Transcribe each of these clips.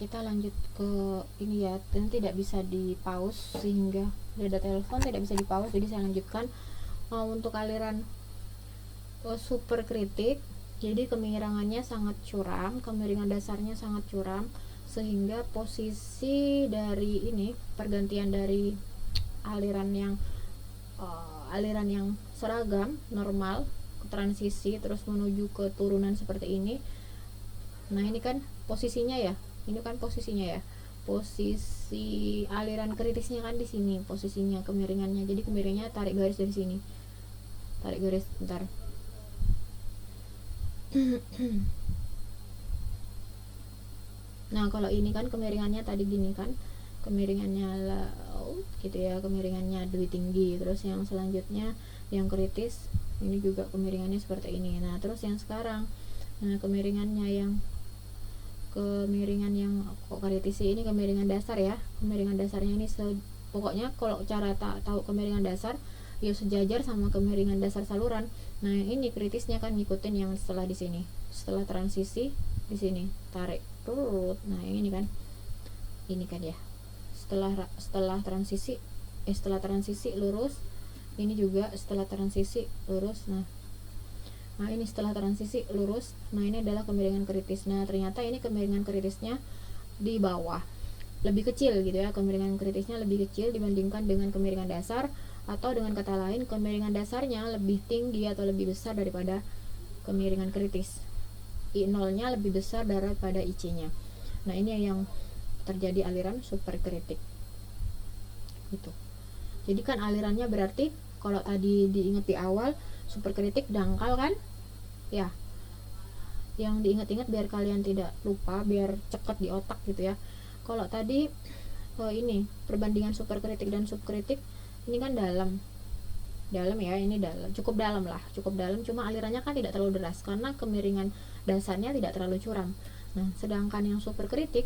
kita lanjut ke ini ya, dan tidak bisa di pause sehingga ada telepon tidak bisa di pause, jadi saya lanjutkan. Untuk aliran super kritik, jadi kemiringannya sangat curam, kemiringan dasarnya sangat curam, sehingga posisi dari ini pergantian dari aliran yang seragam normal ke transisi terus menuju ke turunan seperti ini. Nah ini kan posisinya ya, posisi aliran kritisnya kan di sini posisinya kemiringannya. Jadi kemiringannya tarik garis dari sini, bentar. Nah kalau ini kan kemiringannya tadi gini kan, kemiringannya gitu ya, kemiringannya lebih tinggi. Terus yang selanjutnya yang kritis ini juga kemiringannya seperti ini. Nah terus yang sekarang, kemiringan yang kok kritis ini kemiringan dasar ya, kemiringan dasarnya ini pokoknya kalau cara tahu kemiringan dasar ya sejajar sama kemiringan dasar saluran. Nah ini kritisnya kan ngikutin yang setelah di sini, setelah transisi di sini tarik turut. Nah ini kan ya, setelah transisi lurus. Ini juga setelah transisi lurus. Nah ini setelah transisi lurus. Nah ini adalah kemiringan kritis. Nah ternyata ini kemiringan kritisnya di bawah, lebih kecil gitu ya, kemiringan kritisnya lebih kecil dibandingkan dengan kemiringan dasar, atau dengan kata lain kemiringan dasarnya lebih tinggi atau lebih besar daripada kemiringan kritis. I0 nya lebih besar daripada IC nya. Nah ini yang terjadi aliran superkritik gitu. Jadi kan alirannya berarti kalau tadi diingat di awal superkritik dangkal kan ya, yang diingat-ingat biar kalian tidak lupa, biar cekat di otak gitu ya. Kalau tadi ini perbandingan superkritik dan subkritik, ini kan dalam ya, ini cukup dalam, cuma alirannya kan tidak terlalu deras karena kemiringan dasarnya tidak terlalu curam. Nah sedangkan yang superkritik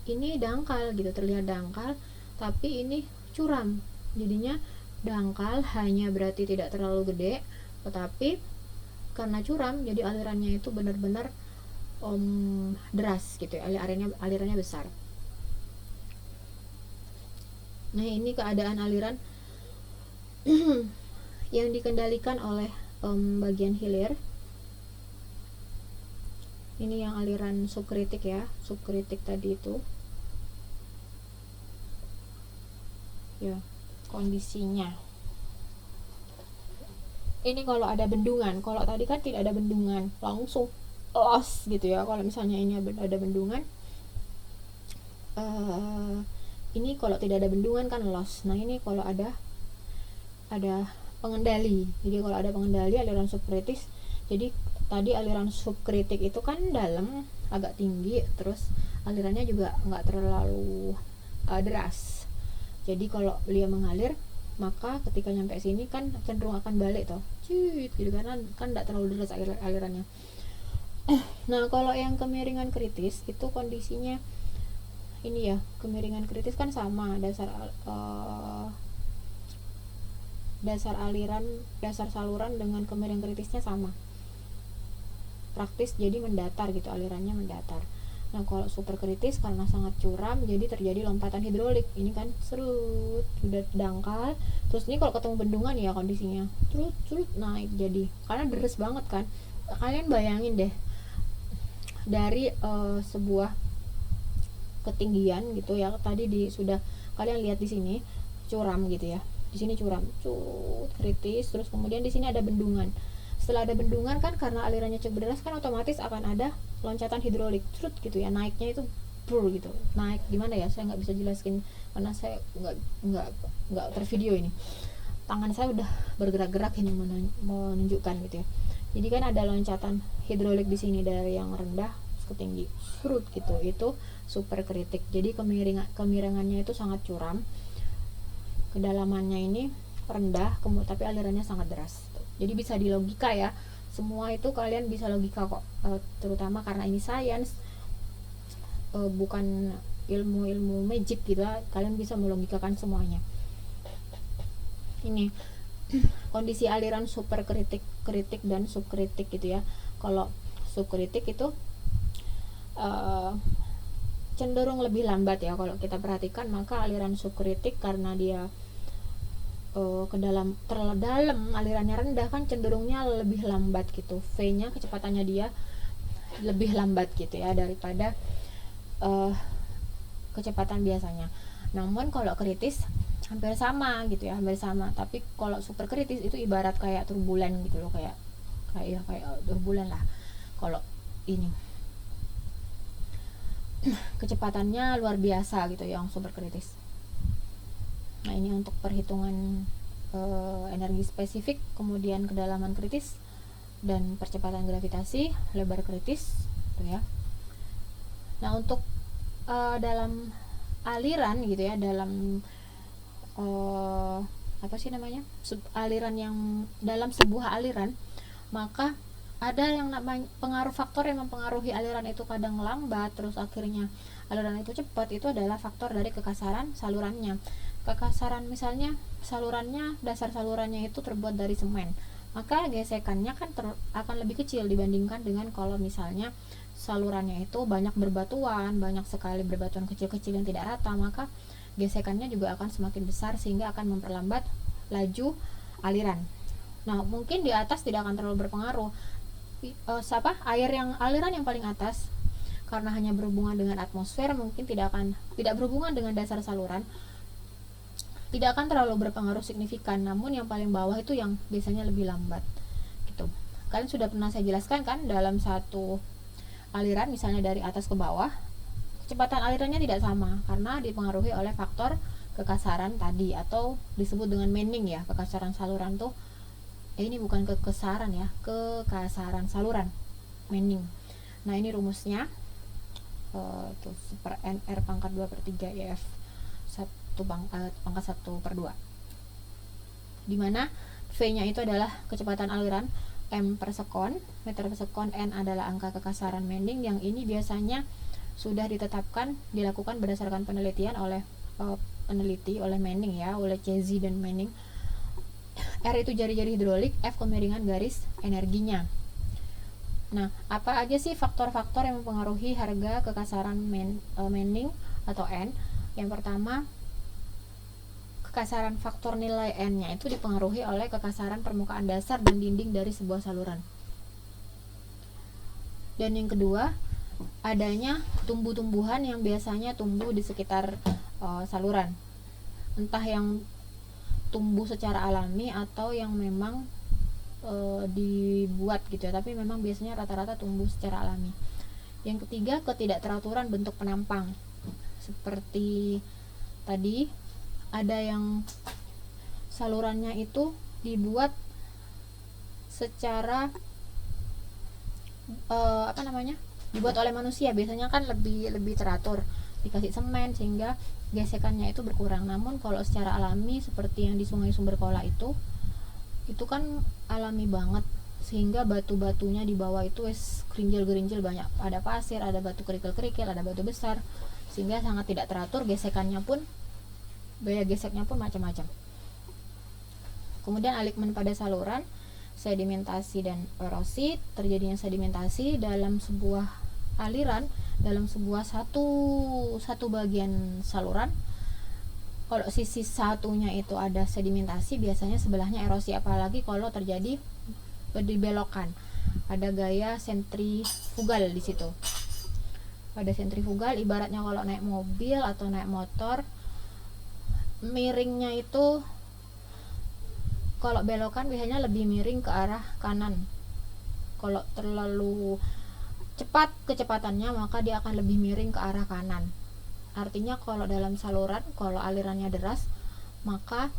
ini dangkal gitu, terlihat dangkal tapi ini curam, jadinya dangkal hanya berarti tidak terlalu gede, tetapi karena curam jadi alirannya itu benar-benar deras gitu ya, alirannya besar. Nah ini keadaan aliran yang dikendalikan oleh bagian hilir. Ini yang aliran subkritik ya, subkritik tadi itu ya kondisinya. Ini kalau ada bendungan, kalau tadi kan tidak ada bendungan, langsung los gitu ya. Kalau misalnya ini ada bendungan, ini kalau tidak ada bendungan kan los. Nah ini kalau ada pengendali, jadi kalau ada pengendali aliran subkritis, jadi tadi aliran subkritik itu kan dalam agak tinggi, terus alirannya juga nggak terlalu deras. Jadi kalau dia mengalir, maka ketika nyampe sini kan cenderung akan balik toh, gitu, karena kan tidak terlalu deras alirannya. Nah kalau yang kemiringan kritis itu kondisinya ini ya, kemiringan kritis kan sama dasar saluran dengan kemiringan kritisnya sama, praktis jadi mendatar gitu, alirannya mendatar. Nah kalau superkritis karena sangat curam jadi terjadi lompatan hidrolik. Ini kan serut udah dangkal, terus ini kalau ketemu bendungan ya kondisinya serut naik, jadi karena deres banget kan. Kalian bayangin deh dari sebuah ketinggian gitu ya, tadi sudah kalian lihat di sini curam gitu ya, di sini curam kritis, terus kemudian di sini ada bendungan. Setelah ada bendungan kan karena alirannya cukup deras kan otomatis akan ada loncatan hidrolik gitu ya, naiknya itu gitu, naik gimana ya, saya nggak bisa jelaskan karena saya nggak tervideo ini, tangan saya udah bergerak-gerak ini menunjukkan gitu ya. Jadi kan ada loncatan hidrolik di sini dari yang rendah ke tinggi gitu, itu superkritik. Jadi kemiringannya itu sangat curam, kedalamannya ini rendah, tapi alirannya sangat deras. Jadi bisa di logika ya, semua itu kalian bisa logika kok, terutama karena ini sains, bukan ilmu magic gitu ya, kalian bisa melogikakan semuanya. Ini kondisi aliran superkritik, kritik dan subkritik gitu ya. Kalau subkritik itu cenderung lebih lambat ya. Kalau kita perhatikan, maka aliran subkritik karena dia ke dalam terlalu dalam, alirannya rendah, kan cenderungnya lebih lambat gitu. V-nya, kecepatannya dia lebih lambat gitu ya daripada kecepatan biasanya. Namun kalau kritis hampir sama gitu ya, hampir sama. Tapi kalau super kritis itu ibarat kayak turbulen gitu loh, kayak turbulen lah. Kalau ini kecepatannya luar biasa gitu yang super kritis. Nah, ini untuk perhitungan energi spesifik, kemudian kedalaman kritis dan percepatan gravitasi, lebar kritis gitu ya. Nah, untuk dalam aliran gitu ya, dalam apa sih namanya, aliran yang dalam sebuah aliran, maka ada yang namanya pengaruh faktor yang mempengaruhi aliran itu kadang lambat terus akhirnya aliran itu cepat. Itu adalah faktor dari kekasaran salurannya. Kekasaran, misalnya salurannya, dasar salurannya itu terbuat dari semen, maka gesekannya kan akan lebih kecil dibandingkan dengan kalau misalnya salurannya itu banyak berbatuan, banyak sekali berbatuan kecil-kecil yang tidak rata, maka gesekannya juga akan semakin besar sehingga akan memperlambat laju aliran. Nah, mungkin di atas tidak akan terlalu berpengaruh. Aliran yang paling atas karena hanya berhubungan dengan atmosfer, mungkin tidak berhubungan dengan dasar saluran, tidak akan terlalu berpengaruh signifikan. Namun yang paling bawah itu yang biasanya lebih lambat gitu. Kalian sudah pernah saya jelaskan kan, dalam satu aliran misalnya dari atas ke bawah, kecepatan alirannya tidak sama karena dipengaruhi oleh faktor kekasaran tadi, atau disebut dengan mending ya. Kekasaran saluran tuh ini bukan kekasaran ya, kekasaran saluran, mending. Nah, ini rumusnya tuh per NR pangkat 2/3 IF 1 pangkat 1/2, dimana V-nya itu adalah kecepatan aliran M per sekon, meter per sekon, N adalah angka kekasaran mending, yang ini biasanya sudah dilakukan berdasarkan penelitian oleh peneliti, oleh Manning ya, oleh Chesney dan Manning. R itu jari-jari hidrolik, F kemiringan garis energinya. Nah, apa aja sih faktor-faktor yang mempengaruhi harga kekasaran Manning atau N? Yang pertama, kekasaran faktor nilai N-nya itu dipengaruhi oleh kekasaran permukaan dasar dan dinding dari sebuah saluran. Dan yang kedua, adanya tumbuh-tumbuhan yang biasanya tumbuh di sekitar saluran, entah yang tumbuh secara alami atau yang memang dibuat gitu ya, tapi memang biasanya rata-rata tumbuh secara alami. Yang ketiga, ketidakteraturan bentuk penampang, seperti tadi ada yang salurannya itu dibuat secara dibuat oleh manusia, biasanya kan lebih teratur, dikasih semen sehingga gesekannya itu berkurang. Namun kalau secara alami seperti yang di Sungai Sumber Kola itu kan alami banget, sehingga batu-batunya di bawah itu gerinjil-gerinjil, banyak, ada pasir, ada batu kerikil-kerikil, ada batu besar, sehingga sangat tidak teratur, gesekannya pun, gaya geseknya pun macam-macam. Kemudian alikmen pada saluran, sedimentasi dan erosi. Terjadinya sedimentasi dalam sebuah aliran, dalam sebuah satu bagian saluran. Kalau sisi satunya itu ada sedimentasi, biasanya sebelahnya erosi, apalagi kalau terjadi dibelokan. Ada gaya sentrifugal di situ. Ada sentrifugal, ibaratnya kalau naik mobil atau naik motor, miringnya itu kalau belokan biasanya lebih miring ke arah kanan. Kalau terlalu cepat kecepatannya, maka dia akan lebih miring ke arah kanan. Artinya kalau dalam saluran, kalau alirannya deras, maka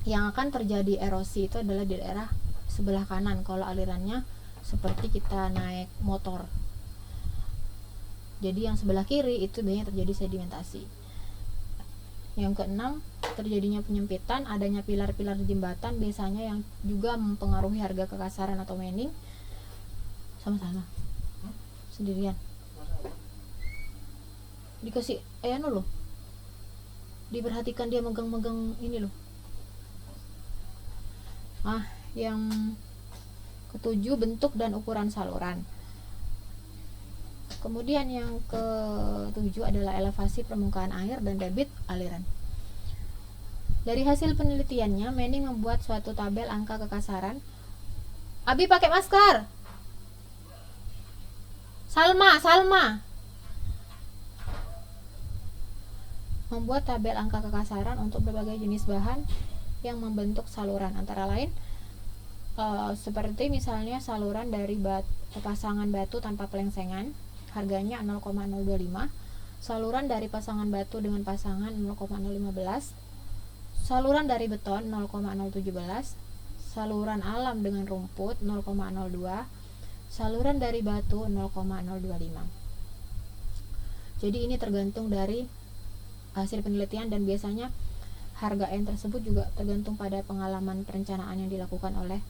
yang akan terjadi erosi itu adalah di daerah sebelah kanan kalau alirannya seperti kita naik motor. Jadi yang sebelah kiri itu biasanya terjadi sedimentasi. Yang keenam, terjadinya penyempitan, adanya pilar-pilar jembatan biasanya yang juga mempengaruhi harga kekasaran atau mending. Sama-sama sendirian dikasih loh, diperhatikan dia megang-megang ini loh. Yang ketujuh, bentuk dan ukuran saluran. Kemudian yang ketujuh adalah elevasi permukaan air dan debit aliran. Dari hasil penelitiannya, Manning membuat suatu tabel angka kekasaran. Abi pakai masker. Salma. Membuat tabel angka kekasaran untuk berbagai jenis bahan yang membentuk saluran, antara lain seperti misalnya saluran dari pasangan batu tanpa pelengsengan, harganya 0,025, saluran dari pasangan batu dengan pasangan 0,015, saluran dari beton 0,017, saluran alam dengan rumput 0,02, saluran dari batu 0,025. Jadi ini tergantung dari hasil penelitian, dan biasanya harga N tersebut juga tergantung pada pengalaman perencanaan yang dilakukan oleh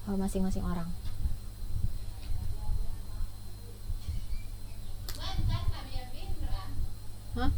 masing-masing orang. Hah?